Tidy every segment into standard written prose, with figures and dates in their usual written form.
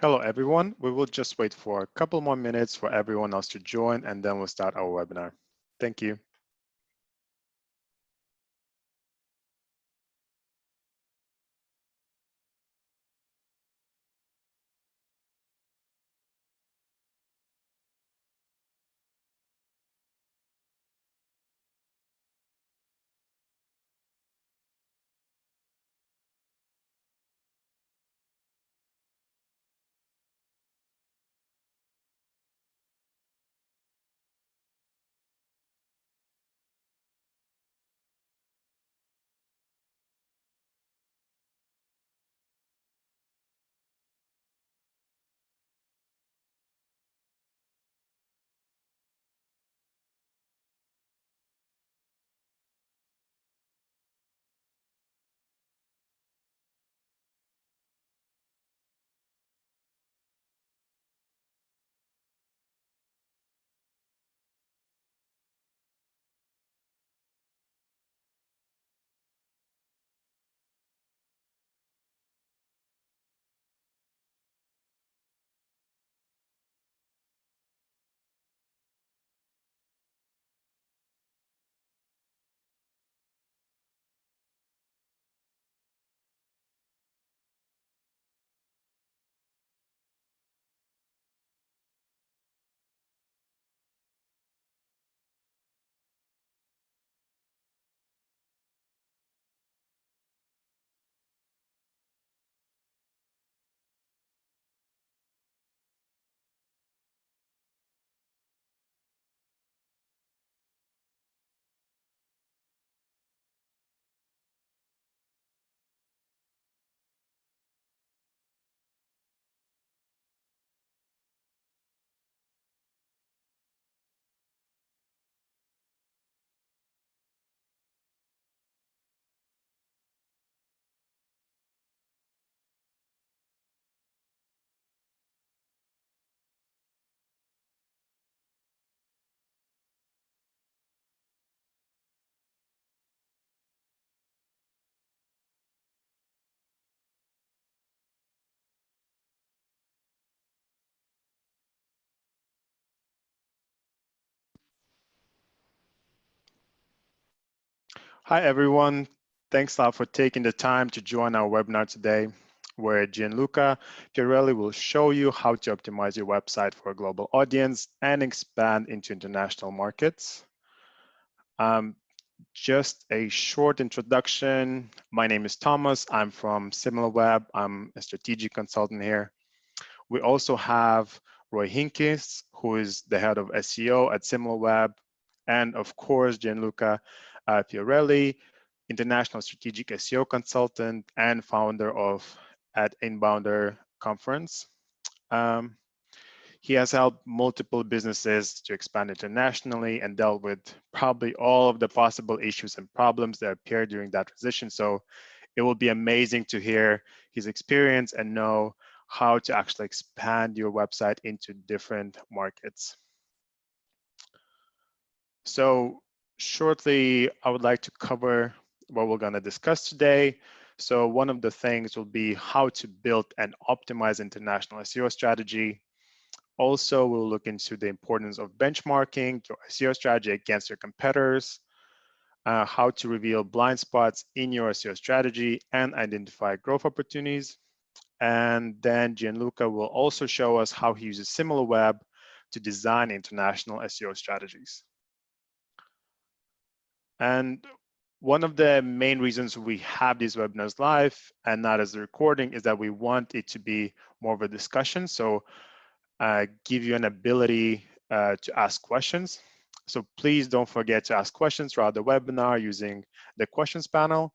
Hello, everyone. We will just wait for a couple more minutes for everyone else to join, and then we'll start our webinar. Thank you. Hi, everyone. Thanks a lot for taking the time to join our webinar today, where Gianluca Fiorelli will show you how to optimize your website for a global audience and expand into international markets. Just a short introduction. My name is Thomas. I'm from SimilarWeb. I'm a strategic consultant here. We also have Roy Hinkis, who is the head of SEO at SimilarWeb, and of course, Gianluca Fiorelli, international strategic SEO consultant and founder of at Inbounder Conference. He has helped multiple businesses to expand internationally and dealt with probably all of the possible issues and problems that appear during that transition. So it will be amazing to hear his experience and know how to actually expand your website into different markets. So shortly, I would like to cover what we're going to discuss today. So one of the things will be how to build and optimize international SEO strategy. Also, we'll look into the importance of benchmarking your SEO strategy against your competitors, how to reveal blind spots in your SEO strategy and identify growth opportunities. And then Gianluca will also show us how he uses SimilarWeb to design international SEO strategies. And one of the main reasons we have these webinars live and not as a recording is that we want it to be more of a discussion. So give you an ability to ask questions. So please don't forget to ask questions throughout the webinar using the questions panel,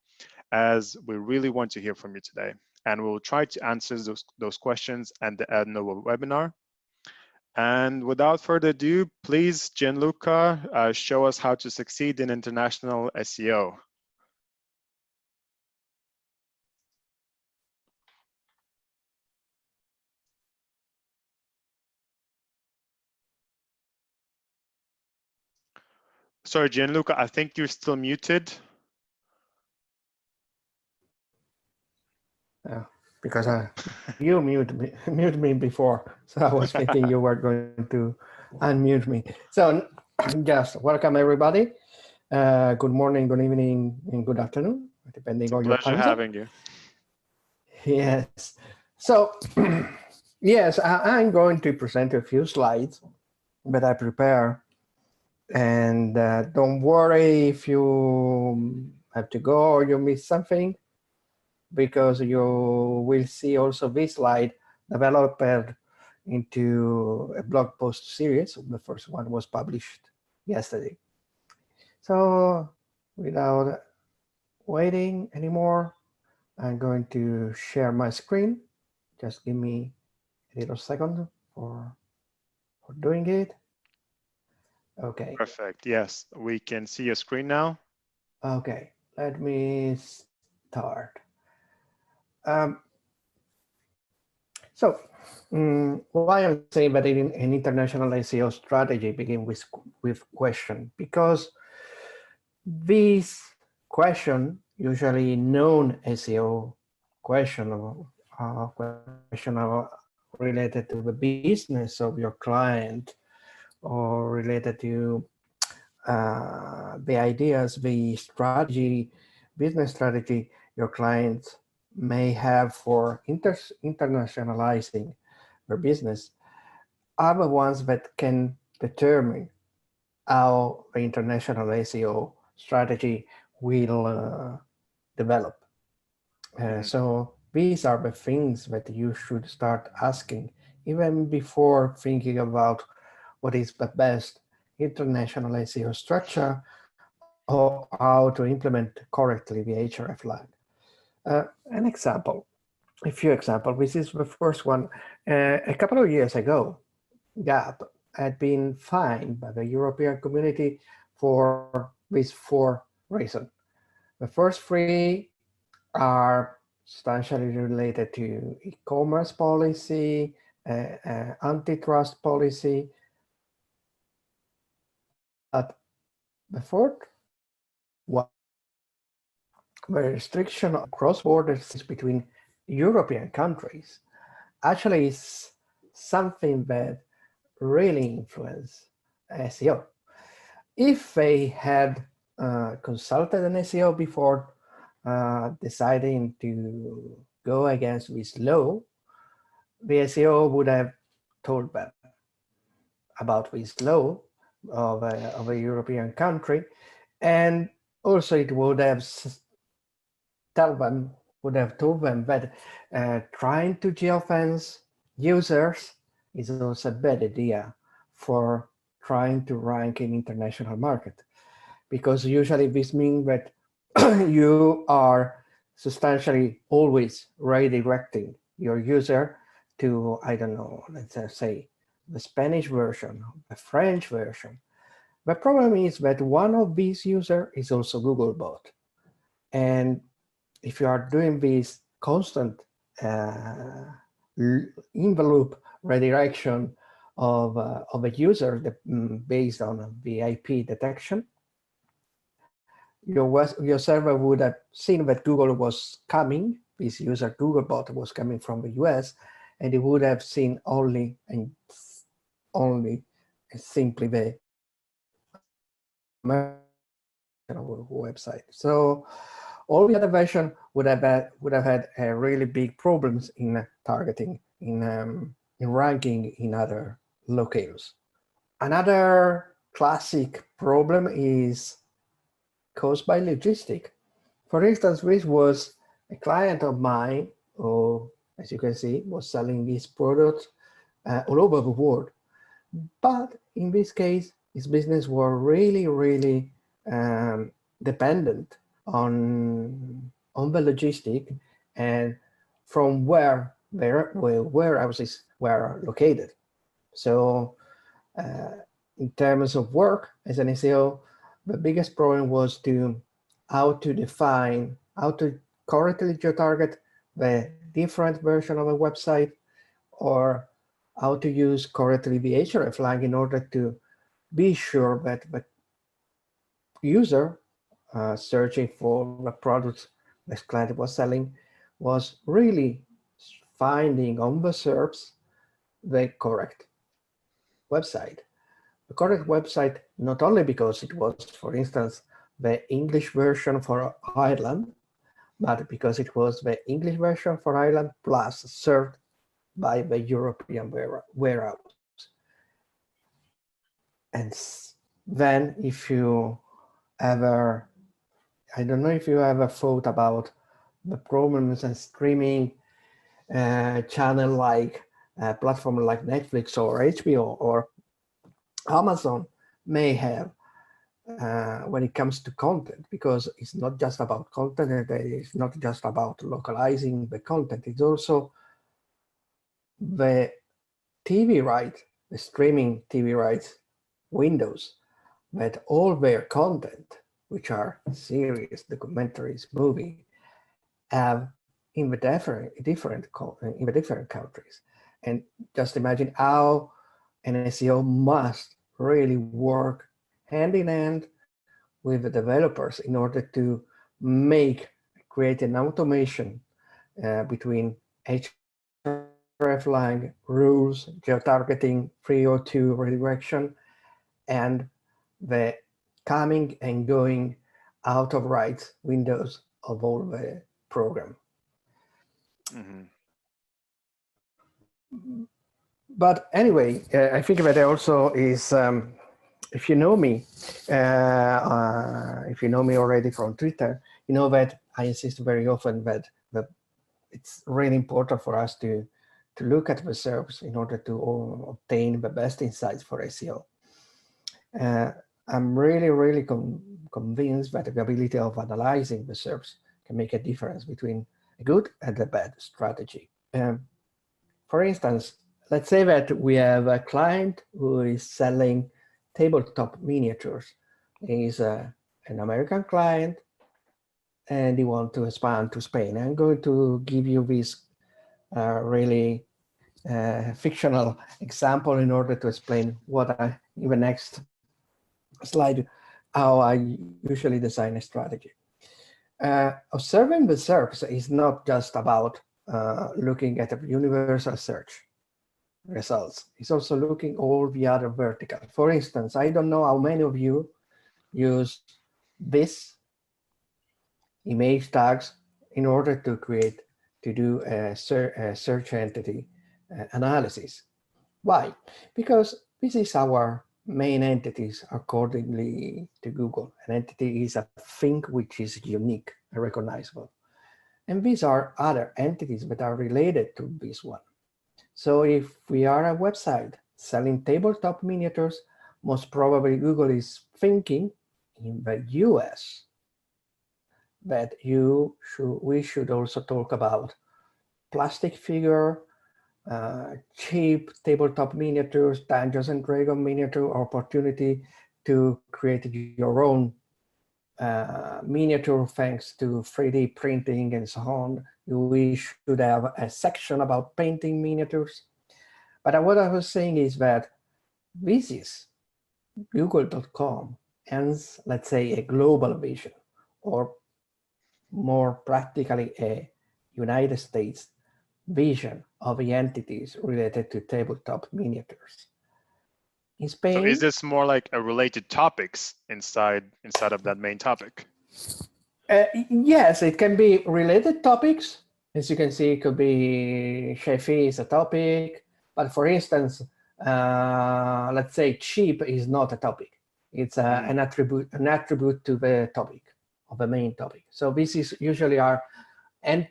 as we really want to hear from you today. And we'll try to answer those questions at the end of the webinar. And without further ado, please, Gianluca, show us how to succeed in international SEO. Sorry, Gianluca, I think you're still muted. Yeah. because you mute me before, so I was thinking you were going to unmute me. So just welcome everybody. Good morning, good evening, and good afternoon, depending It's a on your pleasure time zone. having you. Yes. So yes, I'm going to present a few slides that I prepare, and don't worry if you have to go or you miss something, because you will see also this slide developed into a blog post series. The first one was published yesterday. So without waiting anymore, I'm going to share my screen. Just give me a little second for doing it. Okay. Perfect. Yes, we can see your screen now. Okay, let me start. Um, why I'm saying that in an international SEO strategy begin with question? Because this question, usually known SEO question or question related to the business of your client, or related to the ideas, the strategy, business strategy your clients may have for internationalizing their business, are the ones that can determine how the international SEO strategy will develop. So these are the things that you should start asking even before thinking about what is the best international SEO structure or how to implement correctly the href line. An example, a few examples. This is the first one. A couple of years ago, GAP had been fined by the European Community for these 4 reasons. The first 3 are substantially related to e-commerce policy, antitrust policy, but the fourth one, the restriction of cross-border between European countries, actually is something that really influenced SEO. If they had consulted an SEO before deciding to go against this law, the SEO would have told them about this law of a European country, and also it would have told them that trying to geofence users is also a bad idea for trying to rank in international market, because usually this means that you are substantially always redirecting your user to, I don't know, let's say the Spanish version, the French version. The problem is that one of these users is also Googlebot. And if you are doing this constant envelope redirection of a user based on the IP detection, your server would have seen that Google was coming, this user Googlebot was coming from the US, and it would have seen only simply the American website. So all the other version would have had really big problems in targeting, in ranking in other locales. Another classic problem is caused by logistic. For instance, this was a client of mine who, as you can see, was selling these products all over the world. But in this case, his business were really dependent on the logistic and from where their warehouses were located. So in terms of work as an SEO, the biggest problem was how to correctly geo-target the different version of a website, or how to use correctly the href flag in order to be sure that the user searching for the products the client was selling was really finding on the SERPs the correct website. The correct website, not only because it was, for instance, the English version for Ireland, but because it was the English version for Ireland plus served by the European warehouse. And then if you ever, I don't know if you ever thought about the problems and streaming channel like platform like Netflix or HBO or Amazon may have when it comes to content, because it's not just about content, and it's not just about localizing the content, it's also the TV rights, the streaming TV rights windows, that all their content, which are series, documentaries, movie, have in the different countries. And just imagine how an SEO must really work hand in hand with the developers in order to create an automation between hreflang, rules, geotargeting, 302 redirection, and the coming and going out of rights windows of all the program. Mm-hmm. But anyway, I think that also is, if you know me already from Twitter, you know that I insist very often that it's really important for us to look at the SERPs in order to obtain the best insights for SEO. I'm really convinced that the ability of analyzing the SERPs can make a difference between a good and a bad strategy. For instance, let's say that we have a client who is selling tabletop miniatures. He's an American client and he wants to expand to Spain. I'm going to give you this really fictional example in order to explain what in the next slide, how I usually design a strategy. Observing the SERPs is not just about looking at a universal search results. It's also looking all the other verticals. For instance, I don't know how many of you use this image tags in order to do a search entity analysis. Why? Because this is our main entities accordingly to Google. An entity is a thing which is unique and recognizable. And these are other entities that are related to this one. So if we are a website selling tabletop miniatures, most probably Google is thinking in the US that we should also talk about plastic figure, cheap tabletop miniatures, Dungeons and Dragons miniature, opportunity to create your own miniature thanks to 3D printing and so on. We should have a section about painting miniatures. But what I was saying is that this is Google.com and, let's say, a global vision, or more practically a United States vision of the entities related to tabletop miniatures. In Spain, so is this more like a related topics inside of that main topic? Yes, it can be related topics. As you can see, it could be chefy is a topic, but for instance, let's say cheap is not a topic. It's an attribute to the topic, of the main topic. So this is usually our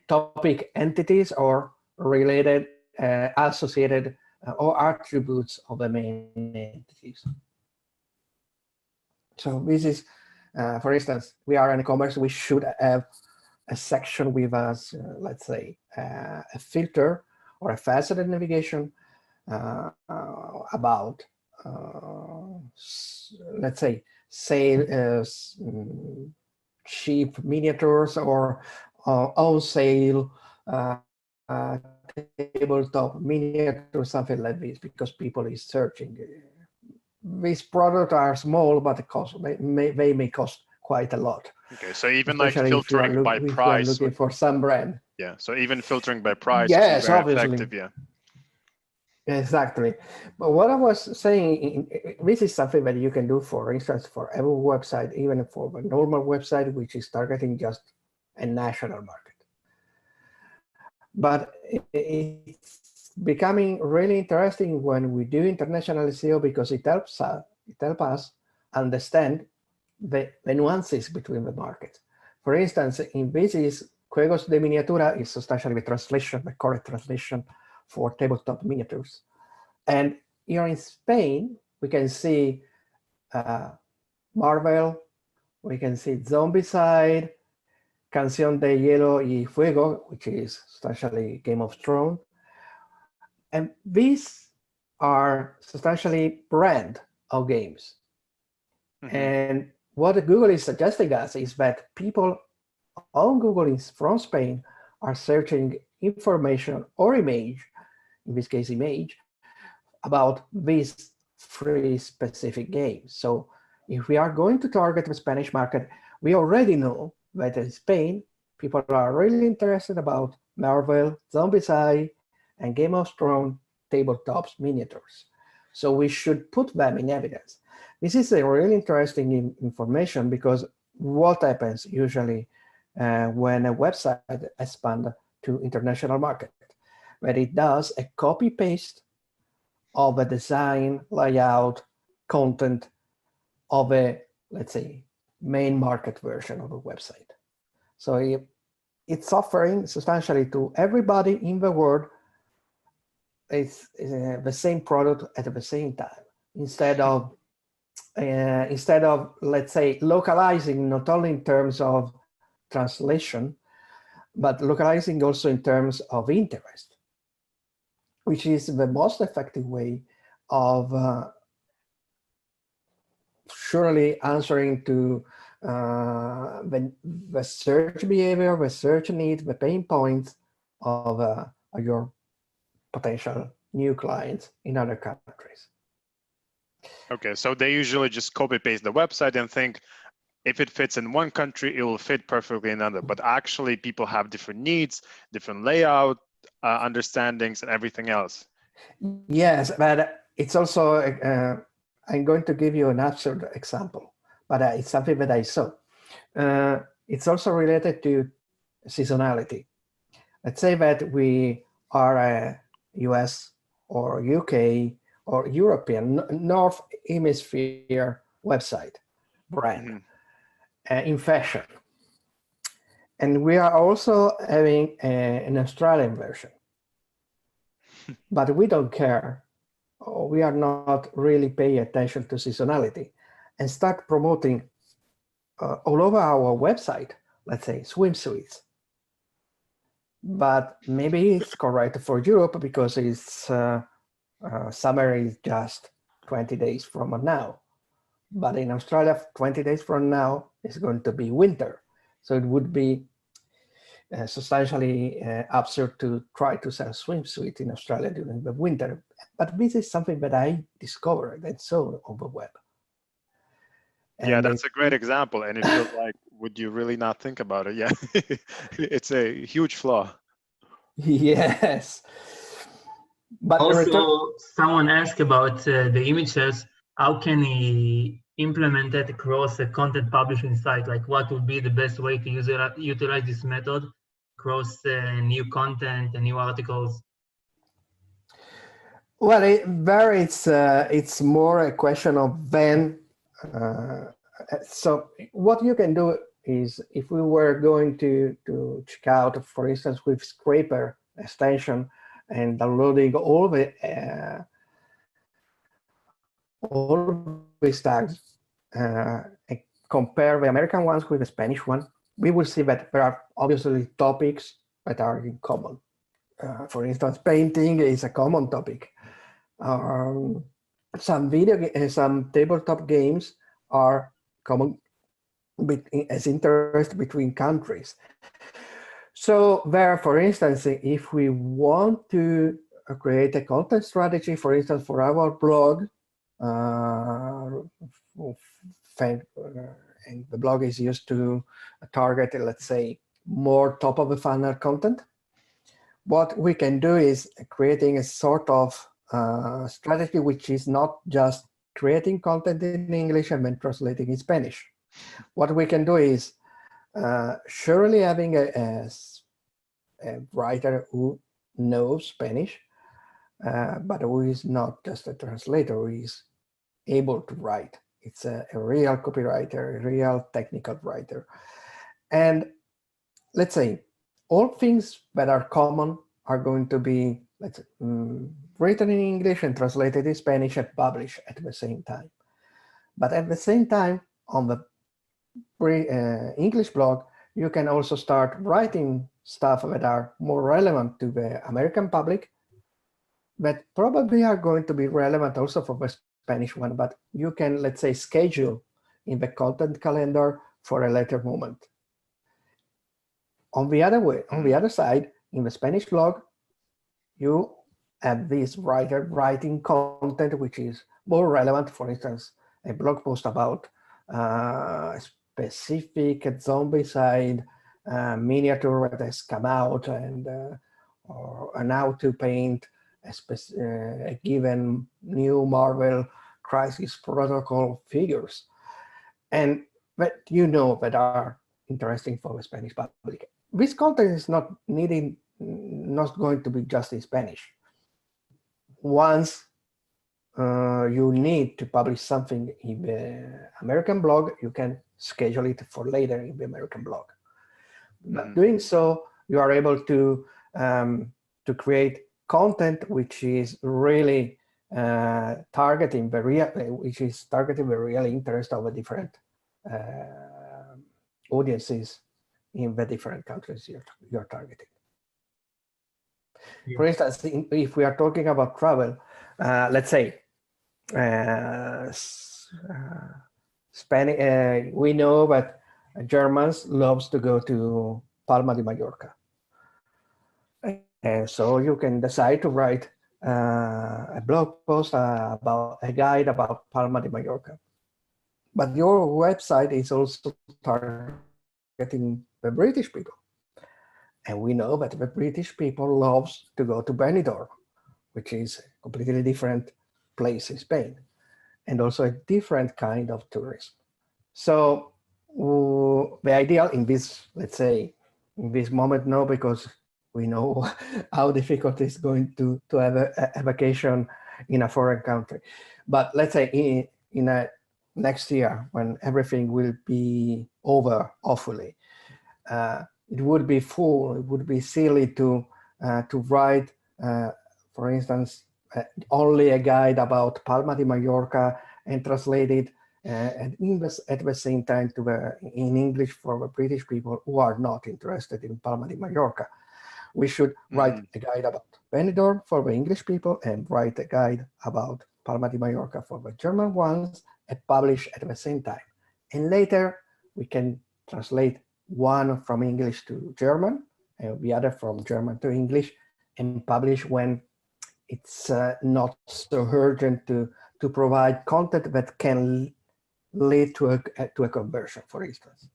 topic entities or related, associated, or attributes of the main entities. So this is, for instance, we are in e-commerce, we should have a section with us, let's say, a filter or a faceted navigation about, let's say, cheap miniatures or on sale tabletop miniature, something like this, because people is searching. These products are small, but they may cost quite a lot. Okay, so even especially like filtering by price. If you are looking for some brand. Yeah, so even filtering by price, which is Yes, very obviously. effective. Yeah. Exactly. But what I was saying, this is something that you can do, for instance, for every website, even for a normal website, which is targeting just a national market. But it's becoming really interesting when we do international SEO, because it helps us understand the nuances between the markets. For instance, in Basis, Juegos de Miniatura is substantially the translation, the correct translation for tabletop miniatures. And here in Spain, we can see Marvel, we can see Zombicide, Canción de Hielo y Fuego, which is substantially Game of Thrones. And these are substantially brand of games. Mm-hmm. And what Google is suggesting us is that people on Google from Spain are searching information or image, in this case image, about these three specific games. So if we are going to target the Spanish market, we already know that in Spain, people are really interested about Marvel, Zombicide, and Game of Thrones tabletops miniatures. So we should put them in evidence. This is a really interesting information, because what happens usually when a website expands to international market, that it does a copy-paste of a design, layout, content of a, let's say, main market version of a website. So it's offering substantially to everybody in the world the same product at the same time, instead of let's say localizing not only in terms of translation, but localizing also in terms of interest, which is the most effective way of surely answering to the search behavior, the search needs, the pain points of your potential new clients in other countries. Okay, so they usually just copy paste the website and think if it fits in one country, it will fit perfectly in another. But actually, people have different needs, different layout understandings, and everything else. Yes, but it's also, I'm going to give you an absurd example, but it's something that I saw. It's also related to seasonality. Let's say that we are a US or UK or European North Hemisphere website brand in fashion. And we are also having an Australian version. But we don't care. We are not really paying attention to seasonality, and start promoting all over our website, let's say swimsuits. But maybe it's correct for Europe because it's summer is just 20 days from now. But in Australia, 20 days from now is going to be winter. So it would be substantially absurd to try to sell swimsuit in Australia during the winter. But this is something that I discovered and saw on the web. And yeah, that's a great example. And it feels like, would you really not think about it? Yeah, it's a huge flaw. Yes. But also, someone asked about the images. How can he implement that across a content publishing site? Like, what would be the best way to utilize this method across new content and new articles? Well, it's more a question of when. So what you can do is, if we were going to check out, for instance, with Scraper extension and downloading all these tags, and compare the American ones with the Spanish one, we will see that there are obviously topics that are in common. For instance, painting is a common topic. Some tabletop games are common as interest between countries. So there, for instance, if we want to create a content strategy, for instance, for our blog, and the blog is used to target, let's say, more top of the funnel content. What we can do is creating a sort of strategy which is not just creating content in English and then translating in Spanish. What we can do is surely having a writer who knows Spanish, but who is not just a translator, who is able to write. It's a real copywriter, a real technical writer. And let's say all things that are common are going to be written in English and translated in Spanish and published at the same time. But at the same time, on the English blog, you can also start writing stuff that are more relevant to the American public, that probably are going to be relevant also for the Spanish one, but you can, let's say, schedule in the content calendar for a later moment. On the other side, in the Spanish blog, you have this writer writing content which is more relevant. For instance, a blog post about a specific zombicide miniature that has come out, and or how to paint a given new Marvel Crisis Protocol figures, and that that are interesting for the Spanish public. This content is not going to be just in Spanish. Once you need to publish something in the American blog, you can schedule it for later in the American blog. But doing so, you are able to create content which is really targeting the real interest of the different audiences in the different countries you're targeting. For instance, if we are talking about travel, let's say Spanish, we know that Germans loves to go to Palma de Mallorca. And so you can decide to write a blog post about a guide about Palma de Mallorca. But your website is also targeting the British people. And we know that the British people loves to go to Benidorm, which is a completely different place in Spain, and also a different kind of tourism. So the ideal in this, let's say, in this moment, no, because we know how difficult it's going to have a vacation in a foreign country. But let's say in next year, when everything will be over, hopefully, it would be silly to write, for instance, only a guide about Palma de Mallorca and translate it and at the same time in English for the British people who are not interested in Palma de Mallorca. We should write a guide about Benidorm for the English people and write a guide about Palma de Mallorca for the German ones and publish at the same time. And later we can translate one from English to German and the other from German to English and publish when it's not so urgent to provide content that can lead to a conversion, for instance.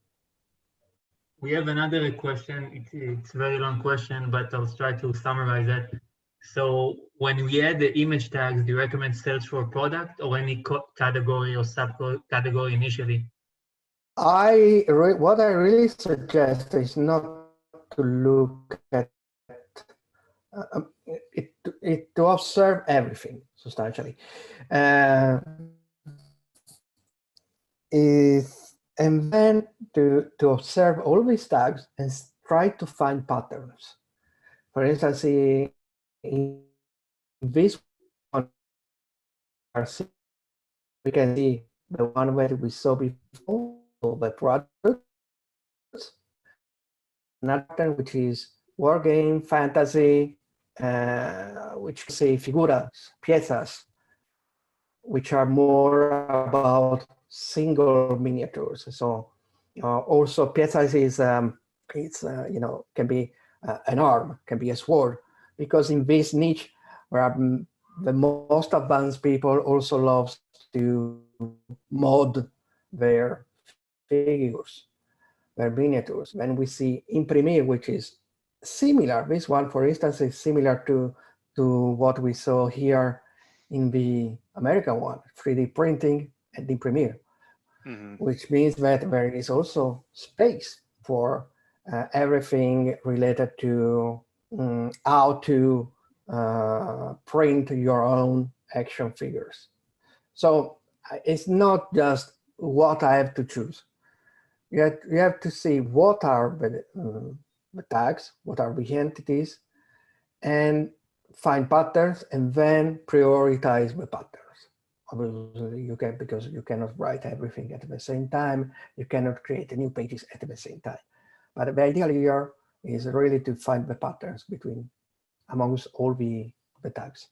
We have another question. It's a very long question, but I'll try to summarize it. So when we add the image tags, do you recommend search for product or any category or subcategory initially? What I really suggest is not to look at to observe everything substantially. And then to observe all these tags and try to find patterns. For instance, in this one, we can see the one that we saw before, the products, another which is war game, fantasy, which say figuras, piezas, which are more about single miniatures. So also piezas is can be an arm, can be a sword, because in this niche where the most advanced people also loves to mod their figures. web miniatures. Then we see Imprimir, which is similar. This one, for instance, is similar to what we saw here in the American one, 3D printing and Imprimir, which means that there is also space for everything related to how to print your own action figures. So it's not just what I have to choose. You have to see what are the tags, what are the entities, and find patterns, and then prioritize the patterns. Obviously, you can, because you cannot write everything at the same time. You cannot create new pages at the same time. But the idea here is really to find the patterns amongst all the tags.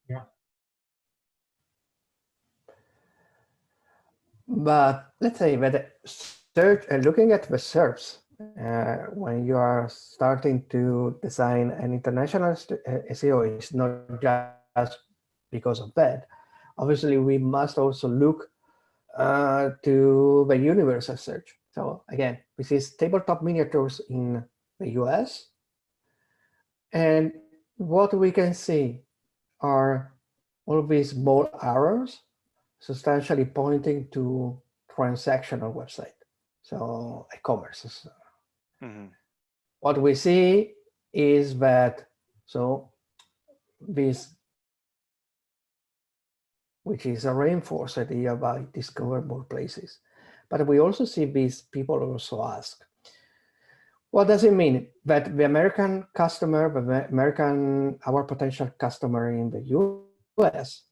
Yeah. But let's say that search, looking at the SERPs, when you are starting to design an international SEO, is not just because of that. Obviously, we must also look to the universal search. So again, this is tabletop miniatures in the US. And what we can see are all these small arrows substantially pointing to transactional website, so e-commerce. What we see is that, so this, which is a reinforced idea by discover more places. But we also see these people also ask, what does it mean that the American customer, our potential customer in the US,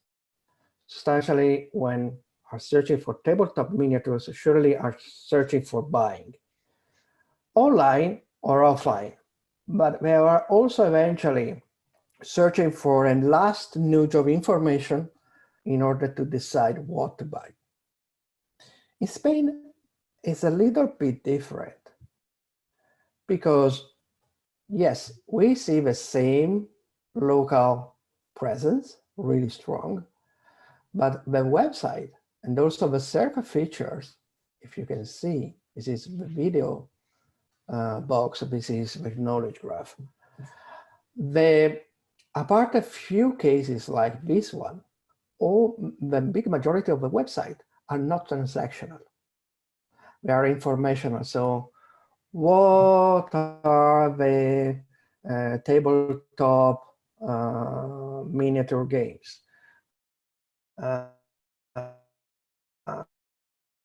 substantially when are searching for tabletop miniatures, surely are searching for buying, online or offline, but they are also eventually searching for a last nudge of information in order to decide what to buy. In Spain, it's a little bit different because, yes, we see the same local presence, really strong, but the website and also the SERP features, if you can see, this is the video box, this is the knowledge graph. Apart a few cases like this one, the big majority of the website are not transactional. They are informational. So what are the tabletop miniature games?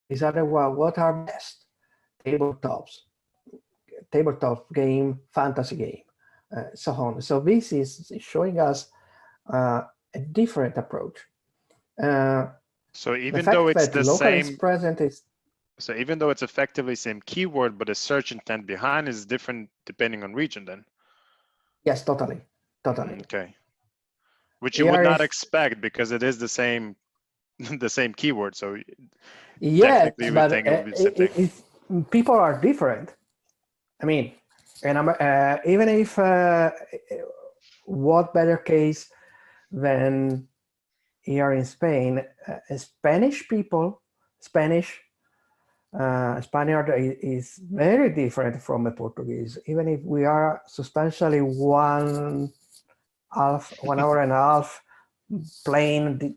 These are what are best tabletop game, fantasy game, so on. So this is showing us a different approach. So even though it's the same, present so even though it's effectively same keyword, but the search intent behind is different depending on region then? Yes, totally. Okay. Which you would not expect because it is the same keyword. So yes, technically you would think it would be the same thing. People are different. I mean, and even if what better case than here in Spain, Spanish people, Spaniard is very different from a Portuguese, even if we are substantially 1 hour and a half plane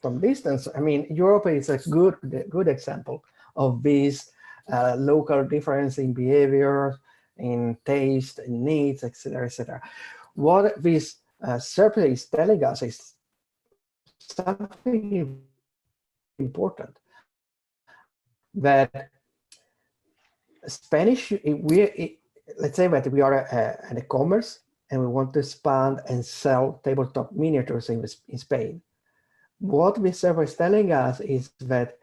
from distance. I mean, Europe is a good example of this local difference in behavior, in taste, in needs, etc., etc. What this survey is telling us is something important, that Spanish, let's say that we are an e-commerce and we want to expand and sell tabletop miniatures in Spain. What this survey is telling us is that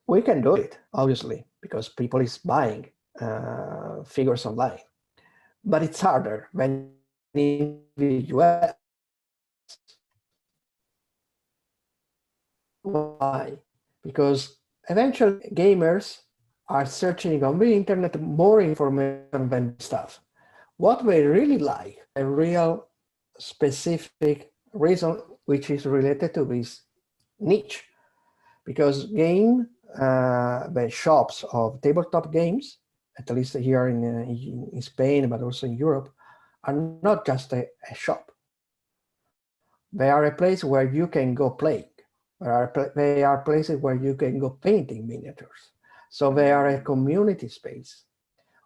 we can do it, obviously, because people is buying figures online, but it's harder than in the US. Why? Because eventually gamers are searching on the internet more information than stuff. What they really like, a real specific reason, which is related to this niche, because game the shops of tabletop games, at least here in Spain, but also in Europe, are not just a shop. They are a place where you can go play. They are places where you can go painting miniatures. So they are a community space.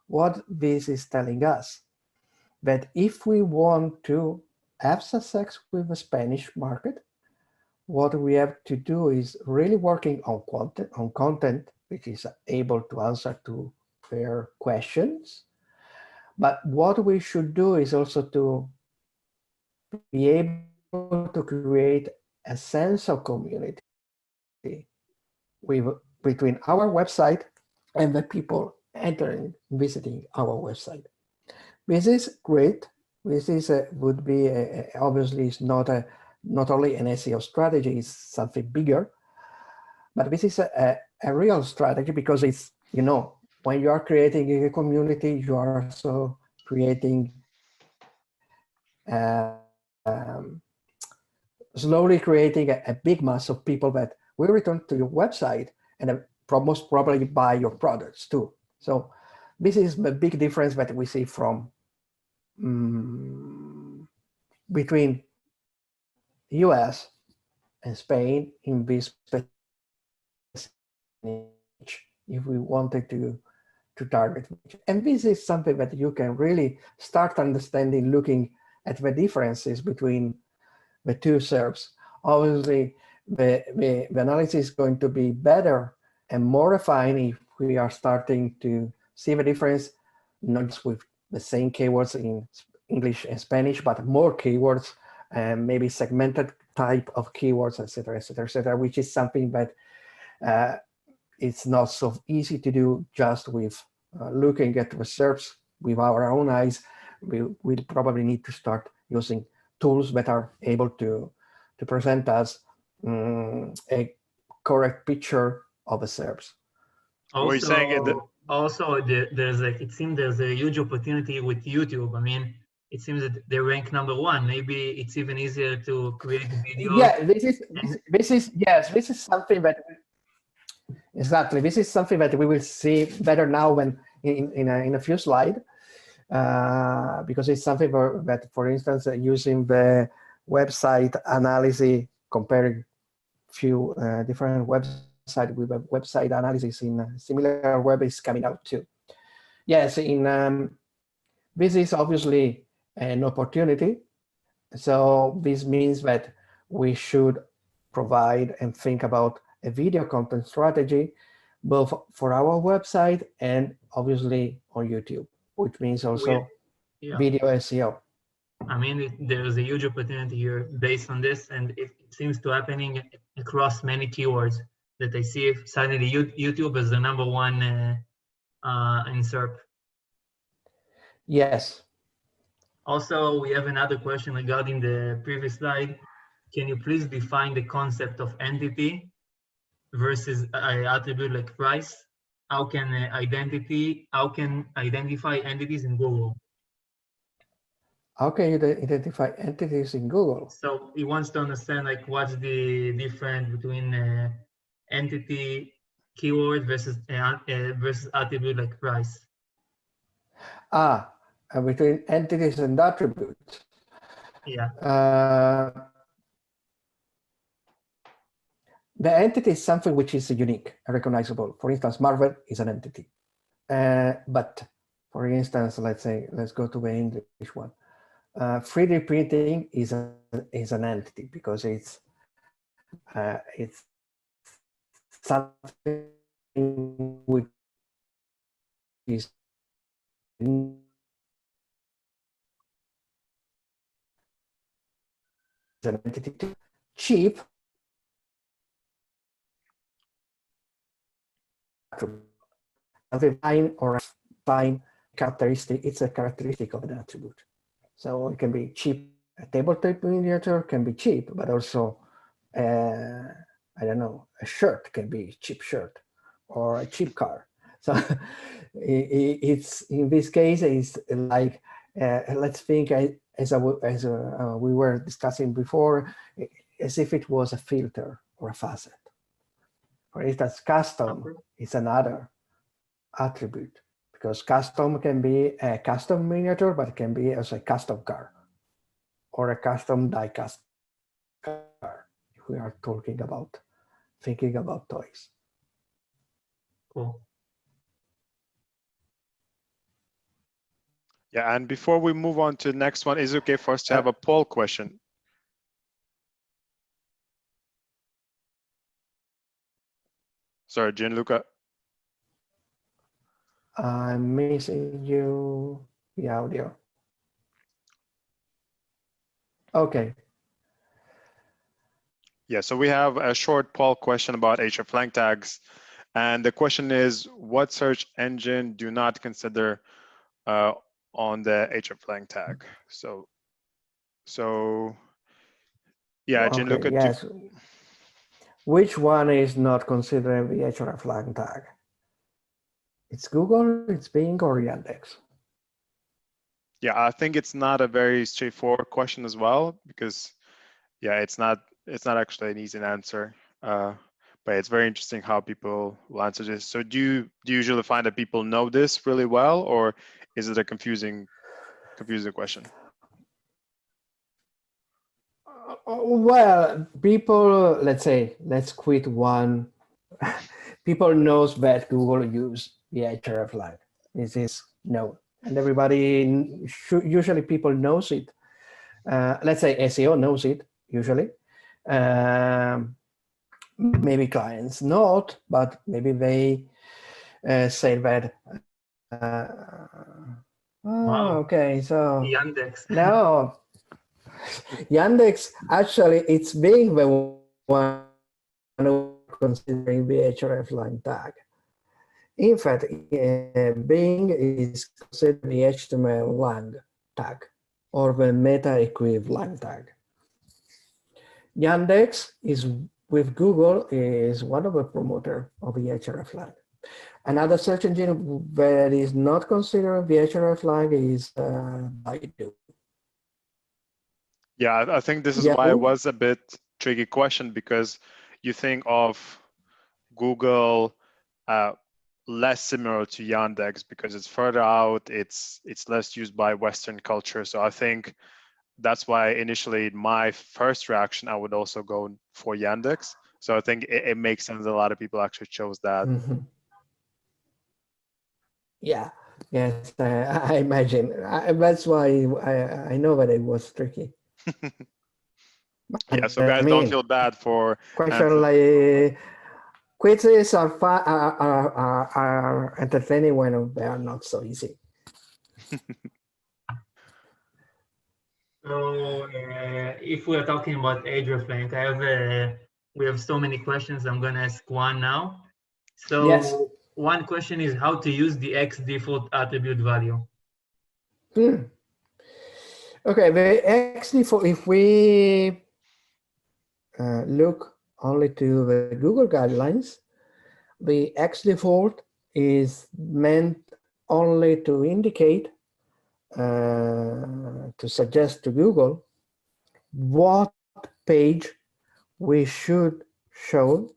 What this is telling us, that if we want to have success with the Spanish market, what we have to do is really working on content which is able to answer to their questions. But what we should do is also to be able to create a sense of community between our website and the people entering, visiting our website. This is great. This is would be obviously it's not only an SEO strategy, it's something bigger, but this is a real strategy because it's, you know, when you are creating a community, you are also creating slowly creating a big mass of people that will return to your website and most probably buy your products too. So this is the big difference that we see from between US and Spain in this niche, if we wanted to target. And this is something that you can really start understanding looking at the differences between the two SERPs. Obviously, the analysis is going to be better and more refined if we are starting to see the difference, not just with the same keywords in English and Spanish, but more keywords and maybe segmented type of keywords, etc., etc., etc., which is something that it's not so easy to do just with looking at the SERPs with our own eyes. We'll probably need to start using tools that are able to present us a correct picture of the SERPs. Also, it seems there's a huge opportunity with YouTube. I mean, it seems that they rank #1. Maybe it's even easier to create videos. Yeah, this is something that exactly. This is something that we will see better now when in a few slides, because it's something that, for instance, using the website analysis, comparing few different websites with a website analysis in SimilarWeb is coming out too. Yes, this is obviously an opportunity. So this means that we should provide and think about a video content strategy, both for our website and obviously on YouTube, which means also video SEO. I mean, there's a huge opportunity here based on this, and it seems to happening across many keywords that I see suddenly YouTube is the #1 in SERP. Yes. Also, we have another question regarding the previous slide. Can you please define the concept of entity versus attribute like price? How can identify entities in Google? How can you identify entities in Google? So he wants to understand like what's the difference between entity keyword versus attribute like price. Between entities and attributes. Yeah. The entity is something which is unique and recognizable. For instance, Marvel is an entity. But for instance, let's go to the English one. 3D printing is an entity because it's something which is an entity. Cheap a fine or a fine characteristic, it's a characteristic of an attribute. So it can be cheap. A tabletop miniature can be cheap, but also, I don't know, a shirt can be a cheap shirt or a cheap car. So it's in this case, it's like, let's think as we were discussing before, as if it was a filter or a facet. For instance, custom is another attribute, because custom can be a custom miniature, but it can be as a custom car or a custom die-cast car, if we are thinking about toys. Cool. Yeah, and before we move on to the next one, is it okay for us to have a poll question? Sorry, Gianluca. I'm missing you, the audio. Okay. Yeah, so we have a short poll question about hreflang tags. And the question is, what search engine do not consider on the hreflang tag? So yeah, Okay, Gianluca. yes. Which one is not considering the hreflang tag? It's Google, it's Bing, or Yandex? Yeah, I think it's not a very straightforward question as well, because yeah, it's not actually an easy answer. But it's very interesting how people will answer this. So do you usually find that people know this really well, or is it a confusing question? Well, people, let's quit one. People knows that Google use the hreflang. This is known, and everybody usually people knows it. Let's say SEO knows it usually. Maybe clients not, but maybe they say that. Wow. Okay, so Yandex. no, Yandex actually it's being the one who considering the hreflang tag. In fact, Bing is considered the HTML lang tag or the meta equivalent tag. Yandex is with Google is one of the promoter of the hreflang. Another search engine that is not considered the hreflang is Baidu. Yeah, I think this is why it was a bit tricky question, because you think of Google less similar to Yandex because it's further out, it's less used by Western culture. So I think that's why initially my first reaction, I would also go for Yandex. So I think it makes sense that a lot of people actually chose that. Mm-hmm. Yeah, yes, I imagine. That's why I know that it was tricky. Yeah, so guys, don't feel bad for question like quizzes are entertaining when they are not so easy. So if we're talking about hreflang, we have so many questions. I'm going to ask one now. So yes. One question is how to use the X default attribute value. Okay, the X default, if we look only to the Google guidelines, the X default is meant only to indicate, to suggest to Google what page we should show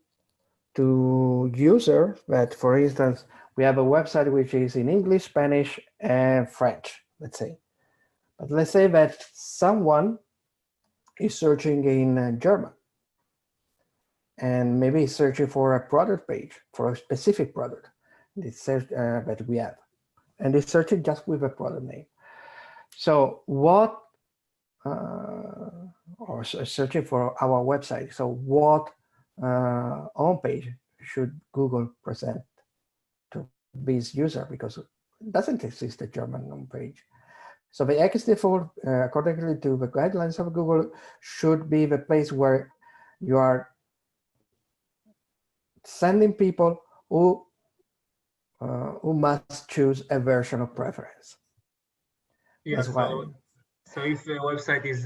to users that, for instance, we have a website which is in English, Spanish, and French, let's say. But let's say that someone is searching in German and maybe searching for a product page, for a specific product that we have. And they're searching just with a product name. So what, or searching for our website. So what home page should Google present to this user, because it doesn't exist a German home page. So the X default, according to the guidelines of Google, should be the place where you are sending people who must choose a version of preference. Yeah, so if the website is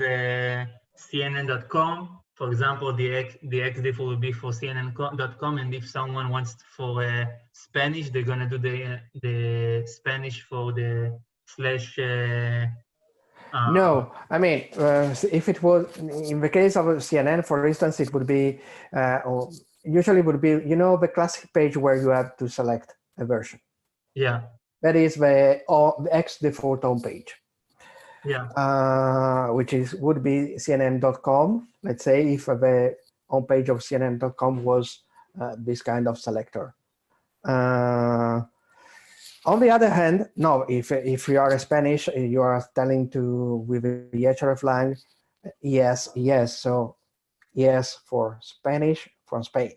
CNN.com, for example, the X default will be for CNN.com, and if someone wants for Spanish, they're gonna do the Spanish for the slash. No, I mean, if it was in the case of CNN, for instance, it would be, or usually would be, you know, the classic page where you have to select a version. Yeah. That is the X default homepage. Yeah. Which would be CNN.com. Let's say if the homepage of CNN.com was this kind of selector. On the other hand, no, if you are Spanish, you are telling to with the hreflang, yes, yes. So yes for Spanish from Spain,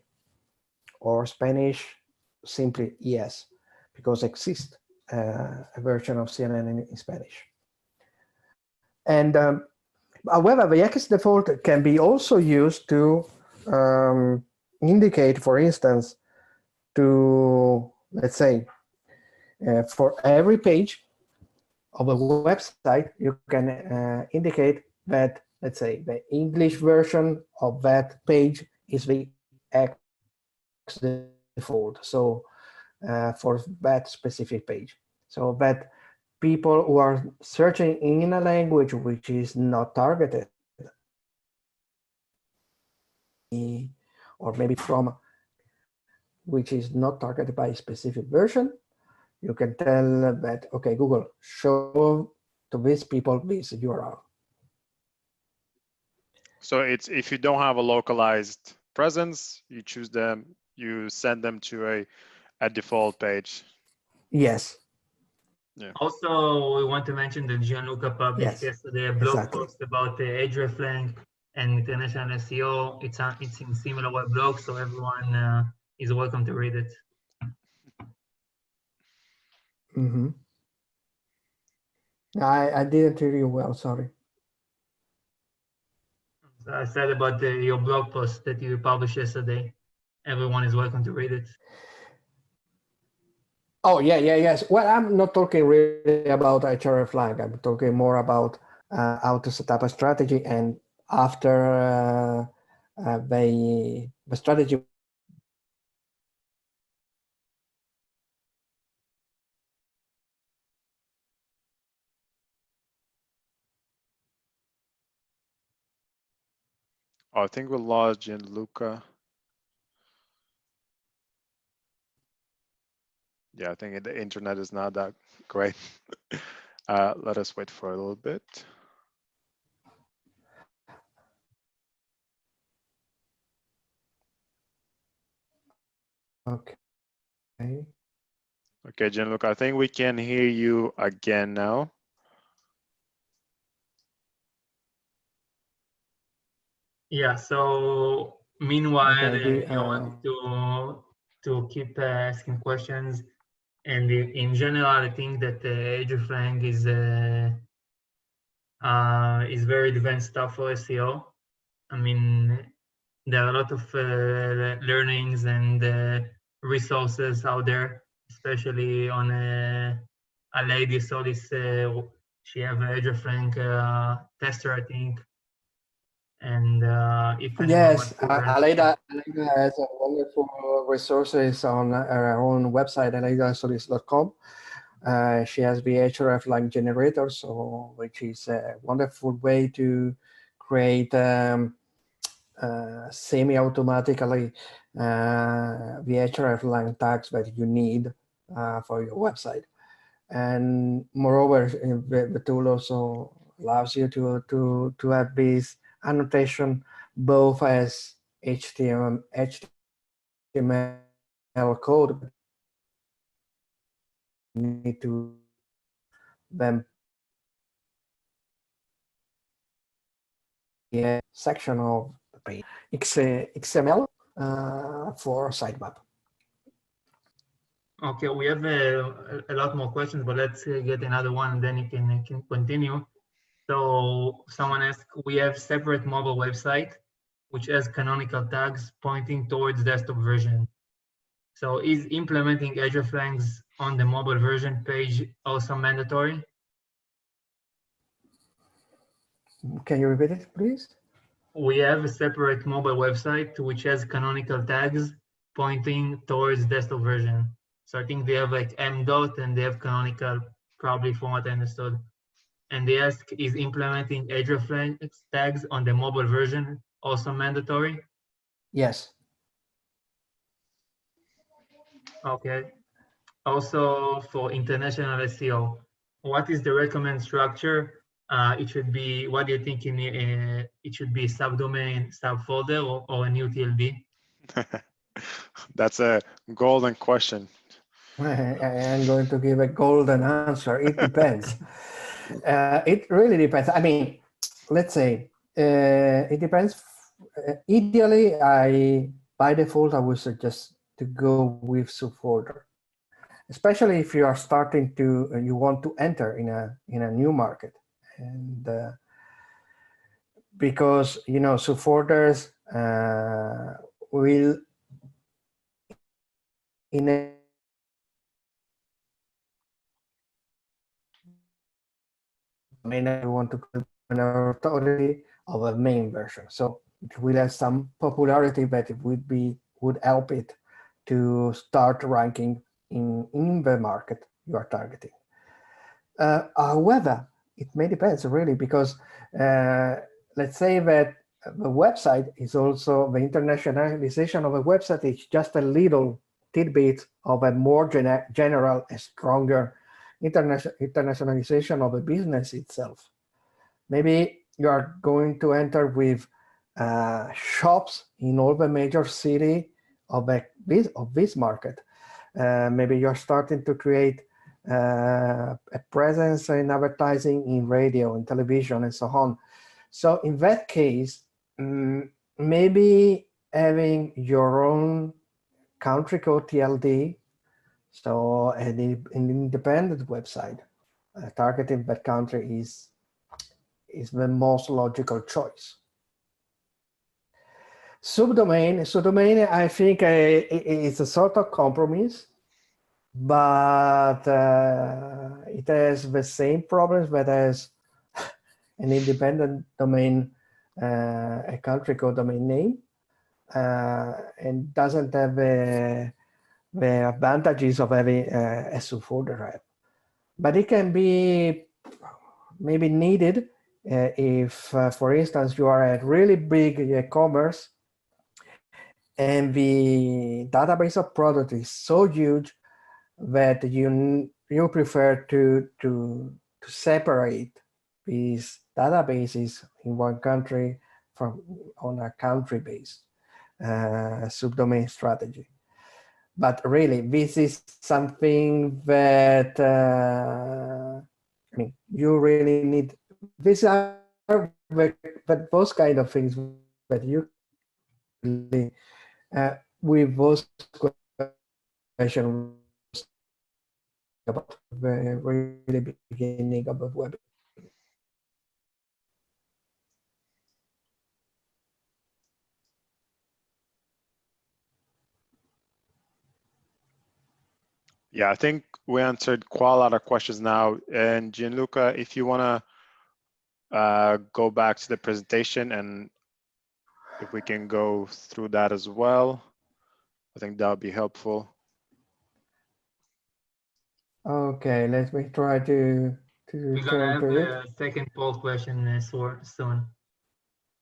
or Spanish simply yes, because exists a version of CNN in Spanish. And however, the X default can be also used to indicate, for instance, to, let's say, for every page of a website, you can indicate that, let's say, the English version of that page is the X default. So for that specific page, so that people who are searching in a language which is not targeted, or maybe from which is not targeted by a specific version, you can tell that, okay, Google, show to these people this URL. So it's, if you don't have a localized presence, you choose them, you send them to a default page. Yes. Yeah. Also, we want to mention that Gianluca published yesterday a blog post about the hreflang and international SEO. It's in SimilarWeb blog, so everyone is welcome to read it. Mm-hmm. I didn't hear you well, sorry. I said about your blog post that you published yesterday. Everyone is welcome to read it. Oh, yes. Well, I'm not talking really about hreflang. I'm talking more about how to set up a strategy, and after the strategy. Oh, I think we lost Gianluca. Yeah, I think the internet is not that great. Let us wait for a little bit. Okay. Okay, Gianluca, I think we can hear you again now. Yeah, so meanwhile, Okay, you want to keep asking questions. And in general, I think that hreflang is very advanced stuff for SEO. I mean, there are a lot of learnings and resources out there, especially on a lady saw this. She have a hreflang tester, I think. And if anyone wants to learn, Aleida has wonderful resources on her own website, aleidasolis.com. She has the hreflang generator, so which is a wonderful way to create semi-automatically the hreflang tags that you need for your website. And moreover, the tool also allows you to have this annotation both as HTML code. You need to then a section of the page XML for sitemap. Okay, we have a lot more questions, but let's get another one, and then you can continue. So someone asked, we have separate mobile website, which has canonical tags pointing towards desktop version. So is implementing hreflangs on the mobile version page also mandatory? Can you repeat it, please? We have a separate mobile website which has canonical tags pointing towards desktop version. So I think they have like m dot and they have canonical, probably from what I understood. And they ask, is implementing hreflang tags on the mobile version also mandatory? Yes. Okay. Also, for international SEO, what is the recommend structure? It should be, what do you think it should be, subdomain, subfolder, or a new TLD? That's a golden question. I'm going to give a golden answer. It depends. It really depends. I mean, let's say it depends. Ideally, by default, I would suggest to go with subfolder, especially if you are starting to you want to enter in a new market, and because subfolders will enable you want to call an authority of a main version. So it will have some popularity, but it would help it to start ranking in the market you are targeting. However, it may depend really, because let's say that the website is also, the internationalization of a website is just a little tidbit of a more general and stronger internationalization of a business itself. Maybe you are going to enter with shops in all the major city of this market. Maybe you're starting to create a presence in advertising in radio and television and so on. So in that case, maybe having your own country code TLD, so an independent website targeting that country is the most logical choice. Subdomain, I think it's a sort of compromise, but it has the same problems that has an independent domain, a country code domain name, and doesn't have the advantages of having a subfolder app. But it can be maybe needed if, for instance, you are a really big e-commerce and the database of product is so huge that you prefer to separate these databases in one country from on a country-based subdomain strategy. But really, this is something that I mean, you really need. These are those kind of things that you really with those questions about the really beginning of the web. Yeah, I think we answered quite a lot of questions now. And Gianluca, if you want to go back to the presentation, and if we can go through that as well, I think that would be helpful. Okay, let me try to We're gonna have a second poll question soon,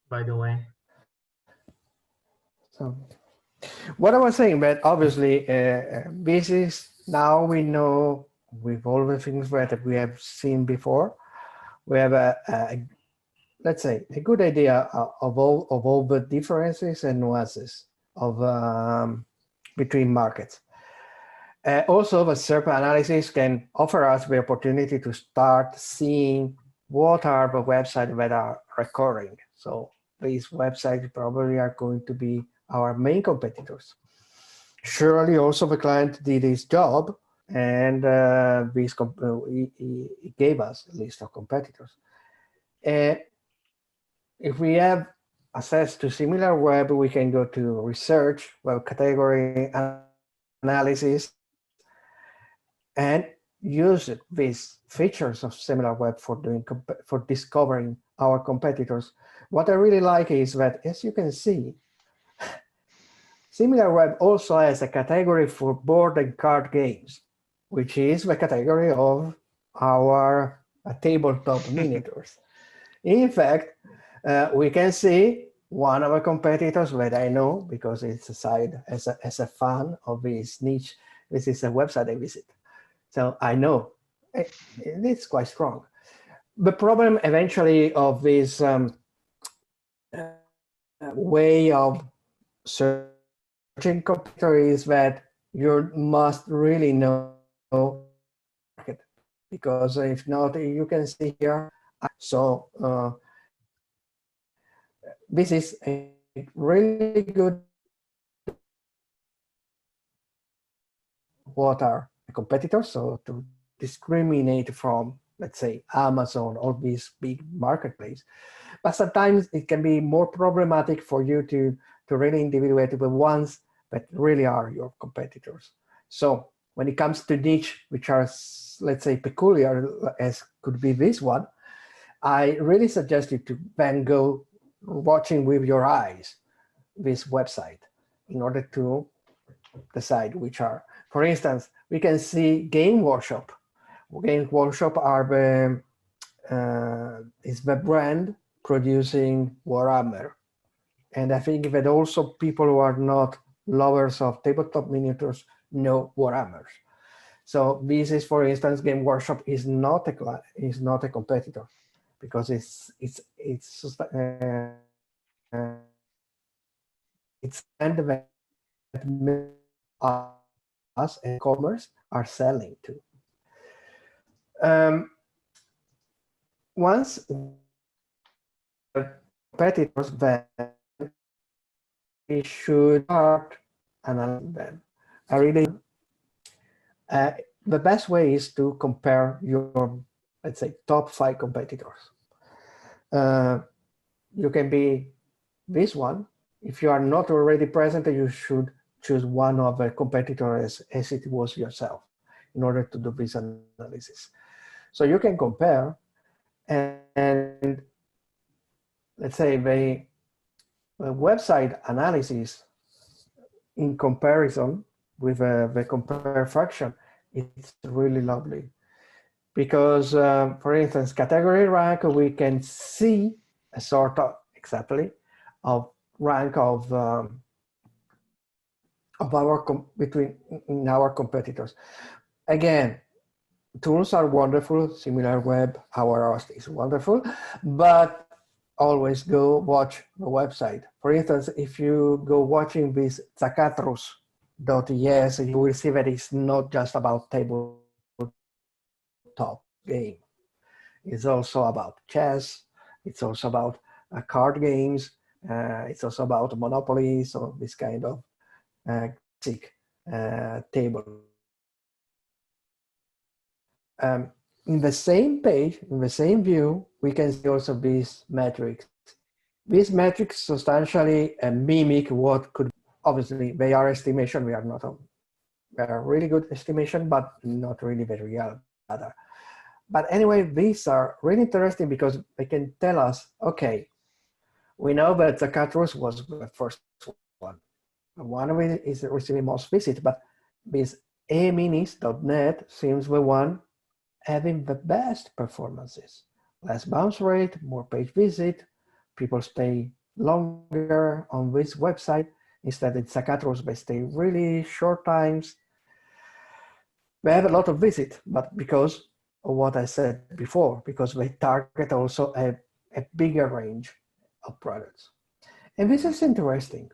by the way. So what I was saying, but obviously this is, now we know with all the things that we have seen before, we have let's say a good idea of all the differences and nuances of between markets. Also, the SERP analysis can offer us the opportunity to start seeing what are the websites that are recurring. So these websites probably are going to be our main competitors. Surely also the client did his job, and he gave us a list of competitors. If we have access to SimilarWeb, we can go to research, web category analysis, and use these features of SimilarWeb for discovering our competitors. What I really like is that, as you can see, SimilarWeb also has a category for board and card games, which is the category of our tabletop miniatures. In fact, we can see one of our competitors that I know, because it's a side as a fan of this niche this is a website I visit. So I know it's quite strong. The problem eventually of this way of searching competitor is that you must really know market, because if not, you can see here. So this is a really good. What are the competitors? So to discriminate from, let's say, Amazon or these big marketplace. But sometimes it can be more problematic for you to really individuate the ones that really are your competitors. So when it comes to niche, which are, let's say, peculiar, as could be this one, I really suggest you to then go watching with your eyes this website in order to decide which are. For instance, we can see Game Workshop. Game Workshop are is the brand producing Warhammer. And I think that also people who are not lovers of tabletop miniatures know Warhammers. So this is, for instance, Game Workshop is not a competitor, because it's that us and commerce are selling to. Once competitors, then we should start analyzing them. The best way is to compare your, let's say, top 5 competitors. You can be this one. If you are not already present, you should choose one of the competitors as it was yourself in order to do this analysis. So you can compare, and let's say the website analysis in comparison with the compare function, it's really lovely. Because, for instance, category rank, we can see a sort of exactly of rank of our competitors. Again, tools are wonderful. SimilarWeb, our host is wonderful, but always go watch the website. For instance, if you go watching this Zacatros.es, you will see that it's not just about tabletop game. It's also about chess. It's also about card games. It's also about Monopoly, so this kind of classic table. In the same page, in the same view, we can see also these metrics. These metrics substantially mimic what could, obviously, they are estimation. We are not, they are really good estimation, but not really the real data. But anyway, these are really interesting because they can tell us, okay, we know that the Zacatros was the first one. One of it is receiving most visits, but this aminis.net seems the one having the best performances. Less bounce rate, more page visit, people stay longer on this website. Instead in Zacatros, they stay really short times. They have a lot of visit, but because of what I said before, because they target also a bigger range of products. And this is interesting,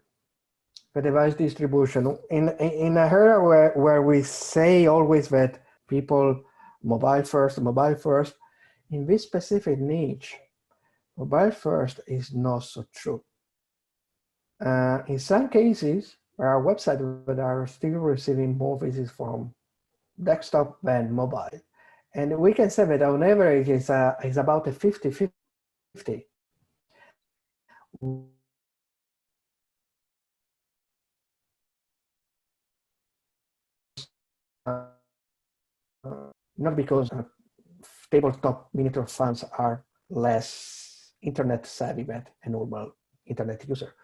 the device distribution. In an era where we say always that people mobile first, in this specific niche, mobile first is not so true. In some cases, there are websites that are still receiving more visits from desktop than mobile. And we can say that on average is about a 50-50. Not because tabletop miniature fans are less internet savvy than a normal internet user,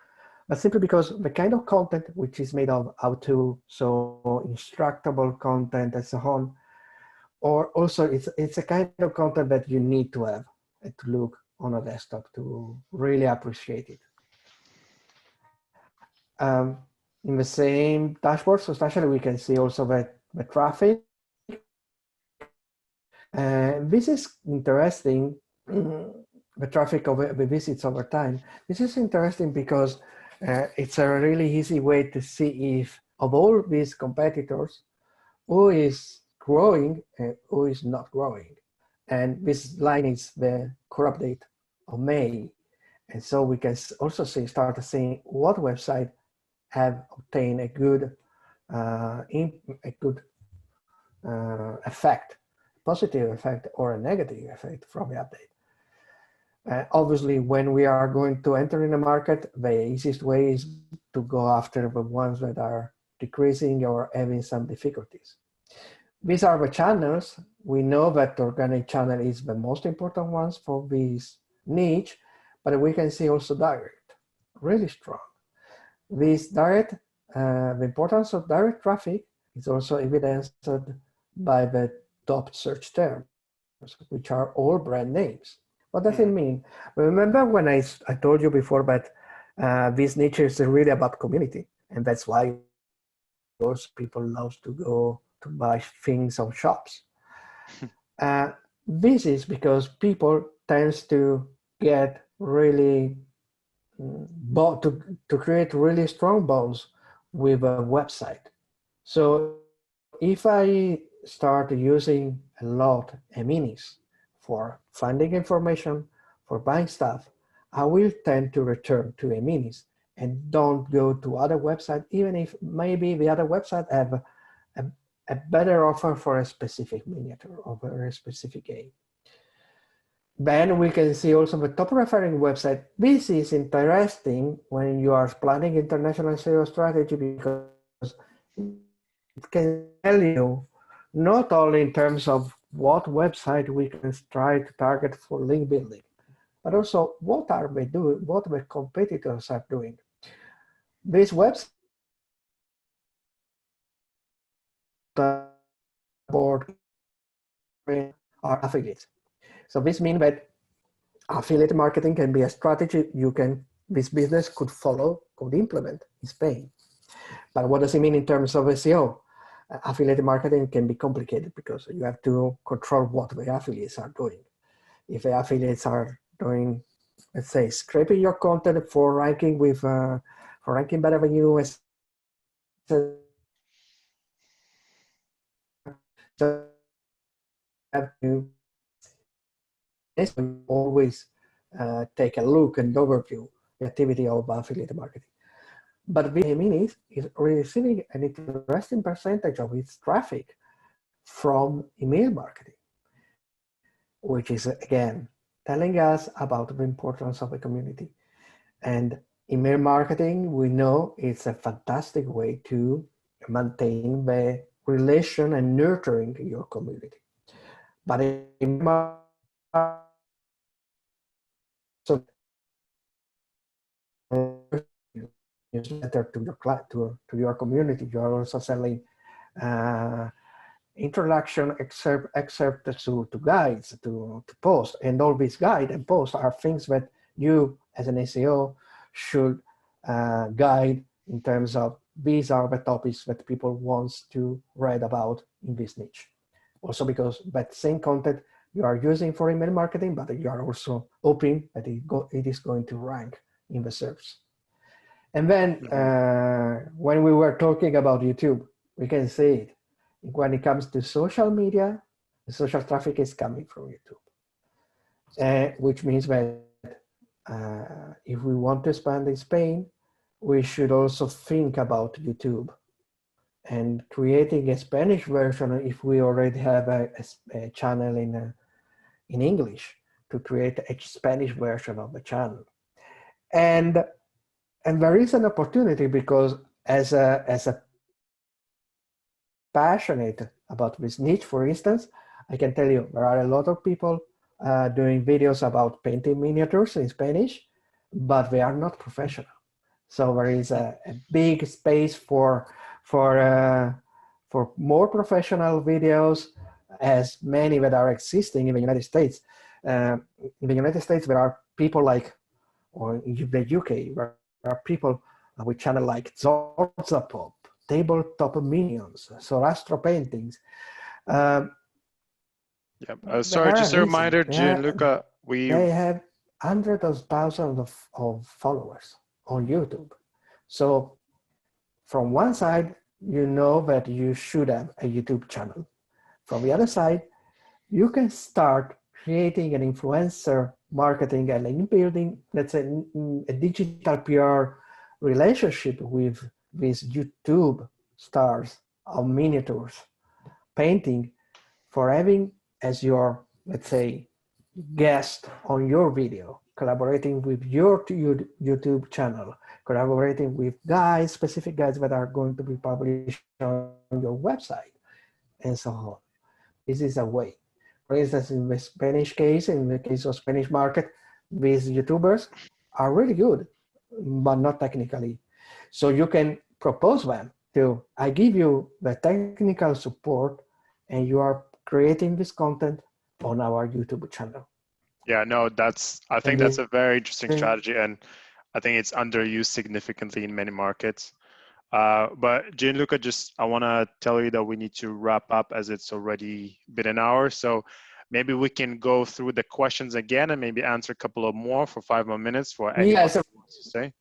but simply because the kind of content which is made of how-to, so instructable content and so on, or also it's a kind of content that you need to have and to look on a desktop to really appreciate it. In the same dashboard, so especially we can see also that the traffic. This is interesting, the traffic of the visits over time. This is interesting because it's a really easy way to see if of all these competitors, who is growing and who is not growing. And this line is the core update of May. And so we can also start seeing what website have obtained a good effect, positive effect or a negative effect from the update. Obviously, when we are going to enter in a market, the easiest way is to go after the ones that are decreasing or having some difficulties. These are the channels. We know that organic channel is the most important ones for this niche, but we can see also direct, really strong. This direct, the importance of direct traffic is also evidenced by the top search terms, which are all brand names. What does it mean? Remember when I told you before that this niche is really about community, and that's why those people love to go to buy things on shops. This is because people tends to get really to create really strong bonds with a website. So if I start using a lot e-minis for finding information, for buying stuff, I will tend to return to e-minis and don't go to other websites, even if maybe the other website have a better offer for a specific miniature or for a specific game. Then we can see also the top referring website. This is interesting when you are planning international SEO strategy because it can tell you not only in terms of what website we can try to target for link building, but also what are they doing, what the competitors are doing. This website board are affiliates. So this means that affiliate marketing can be a strategy this business could follow, could implement in Spain. But what does it mean in terms of SEO? Affiliate marketing can be complicated because you have to control what the affiliates are doing. If the affiliates are doing, let's say, scraping your content for ranking for ranking better than you, so have to always take a look and overview the activity of affiliate marketing. But VMINIS is receiving an interesting percentage of its traffic from email marketing, which is again telling us about the importance of the community. And email marketing, we know it's a fantastic way to maintain the relation and nurturing your community. But so newsletter to your client, to your community, you are also selling introduction excerpts to guides to post, and all these guide and posts are things that you as an SEO should guide in terms of these are the topics that people want to read about in this niche. Also because that same content you are using for email marketing, but you are also hoping that it is going to rank in the SERPs. And then when we were talking about YouTube, we can see it. When it comes to social media, the social traffic is coming from YouTube, which means that if we want to expand in Spain, we should also think about YouTube and creating a Spanish version if we already have a channel in English, to create a Spanish version of the channel. And there is an opportunity because as a passionate about this niche, for instance, I can tell you there are a lot of people doing videos about painting miniatures in Spanish, but they are not professional. So there is a big space for more professional videos, as many that are existing in the United States. In the United States, there are people like, or in the UK, there are people with channel like Zorzapop, tabletop minions, so astro paintings. Sorry, just a reminder, Gianluca, they have hundreds of thousands of followers on YouTube. So from one side, you know that you should have a YouTube channel. From the other side, you can start creating an influencer marketing and link building, let's say a digital PR relationship with these YouTube stars of miniatures painting, for having as your, let's say, guest on your video, collaborating with your YouTube channel, collaborating with guys, specific guys that are going to be published on your website, and so on. This is a way. For instance, in the Spanish case, in the case of Spanish market, these YouTubers are really good, but not technically. So you can propose them to, I give you the technical support and you are creating this content on our YouTube channel. Yeah, no, I think that's a very interesting strategy, and I think it's underused significantly in many markets. But Gianluca, I want to tell you that we need to wrap up as it's already been an hour. So maybe we can go through the questions again and maybe answer a couple of more for 5 more minutes for anyone who wants to say.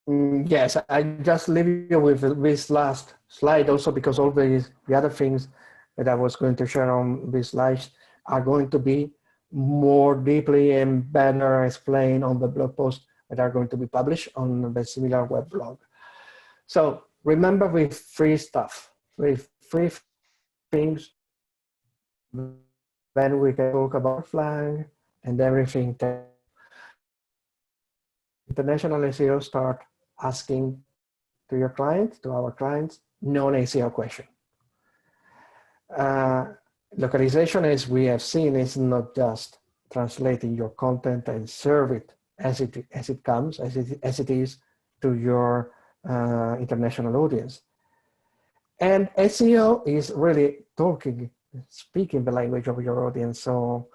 Yes, I just leave you with this last slide also because all the other things that I was going to share on these slides are going to be more deeply and better explained on the blog post that are going to be published on the SimilarWeb blog. So remember with free stuff, with free things, then we can talk about flag and everything. International SEO start asking to your clients, to our clients, non-SEO question. Localization, as we have seen, is not just translating your content and serve it as it comes, as it is to your international audience. And SEO is really speaking the language of your audience. So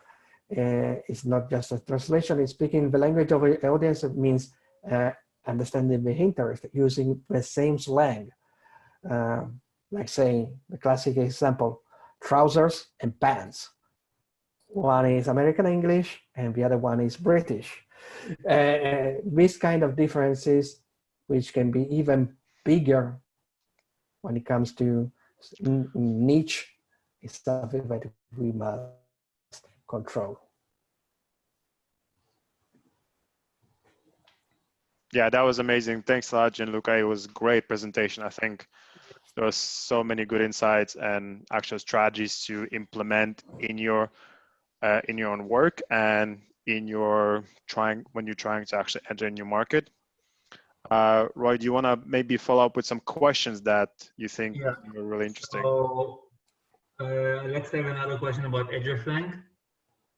it's not just a translation, it's speaking the language of your audience. It means understanding the interest, using the same slang. Like saying the classic example, trousers and pants. One is American English and the other one is British. These kind of differences, which can be even bigger when it comes to niche, is something that we must control. Yeah, that was amazing. Thanks a lot, Gianluca. It was a great presentation. I think there was so many good insights and actual strategies to implement in your own work and when you're trying to actually enter a new market. Roy, do you want to maybe follow up with some questions that you think are really interesting? So let's have another question about hreflang.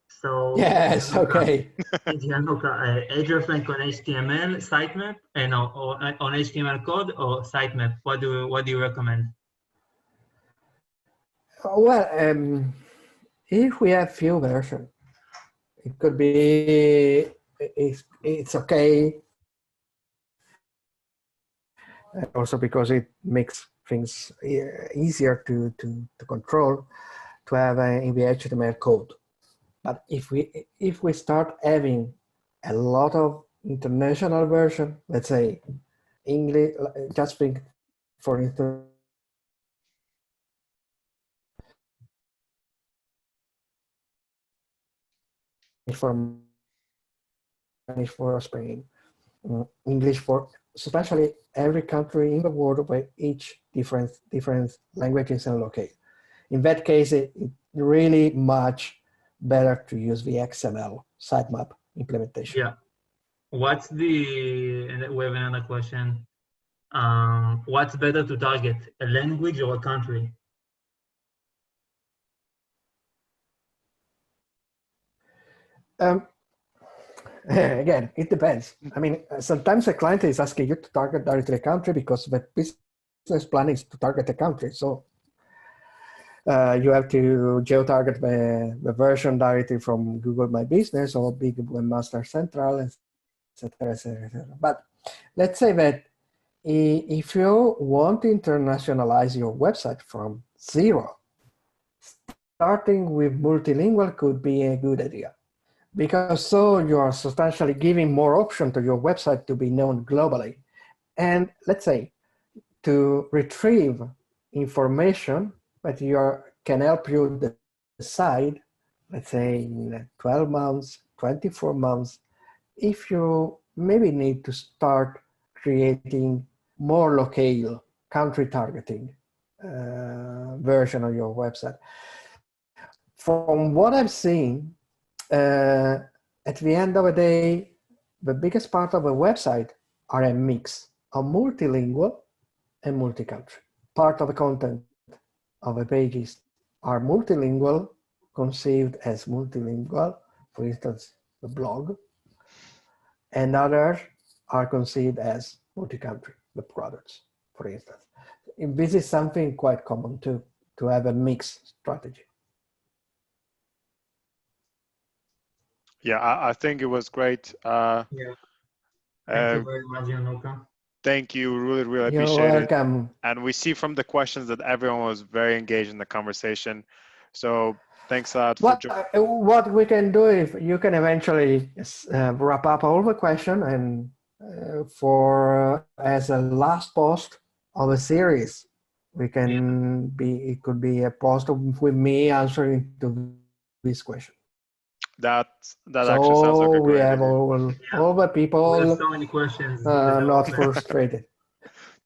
So yes, okay. Gianluca, hreflang on HTML sitemap and or on HTML code or sitemap? What do you recommend? Well, if we have few versions, it could be it's okay. Also because it makes things easier to control, to have in the HTML code. But if we start having a lot of international version, let's say English, just think for instance, Spanish for Spain, English for especially every country in the world where each different languages are located. In that case, it's really much better to use the XML sitemap implementation. Yeah. And we have another question. What's better to target, a language or a country? Again, it depends. I mean, sometimes a client is asking you to target directly a country because the business plan is to target a country. So you have to geo-target the version directly from Google My Business or Big Webmaster Central, etc., etc., etc. But let's say that if you want to internationalize your website from zero, starting with multilingual could be a good idea, because so you are substantially giving more option to your website to be known globally. And let's say to retrieve information that can help you decide, let's say in 12 months, 24 months, if you maybe need to start creating more local country targeting version of your website. From what I've seen, at the end of the day, the biggest part of a website are a mix of multilingual and multi-country. Part of the content of the pages are multilingual, conceived as multilingual, for instance, the blog, and others are conceived as multi-country, the products, for instance. This is something quite common too, to have a mixed strategy. Yeah, I think it was great. Yeah. Thank you very much, Gianluca. Thank you, really You're appreciate welcome. it. And we see from the questions that everyone was very engaged in the conversation. So thanks a lot for joining. What we can do is you can eventually wrap up all the question and as a last post of a series, we can it could be a post with me answering to this question. That actually sounds like a great idea. All the people. We have so many questions. Not frustrated.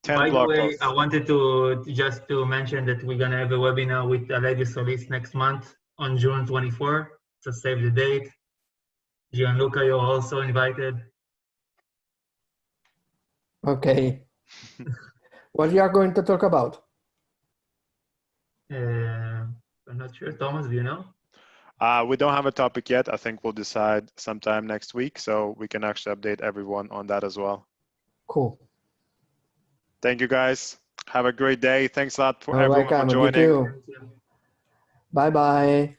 10 By the blog way, posts. I wanted to just to mention that we're gonna have a webinar with Lady Solis next month on June 24. So save the date. Gianluca, you're also invited. Okay. What you are going to talk about? I'm not sure. Thomas, do you know? We don't have a topic yet. I think we'll decide sometime next week, so we can actually update everyone on that as well. Cool. Thank you, guys. Have a great day. Thanks a lot for everyone for joining. You too. Bye-bye.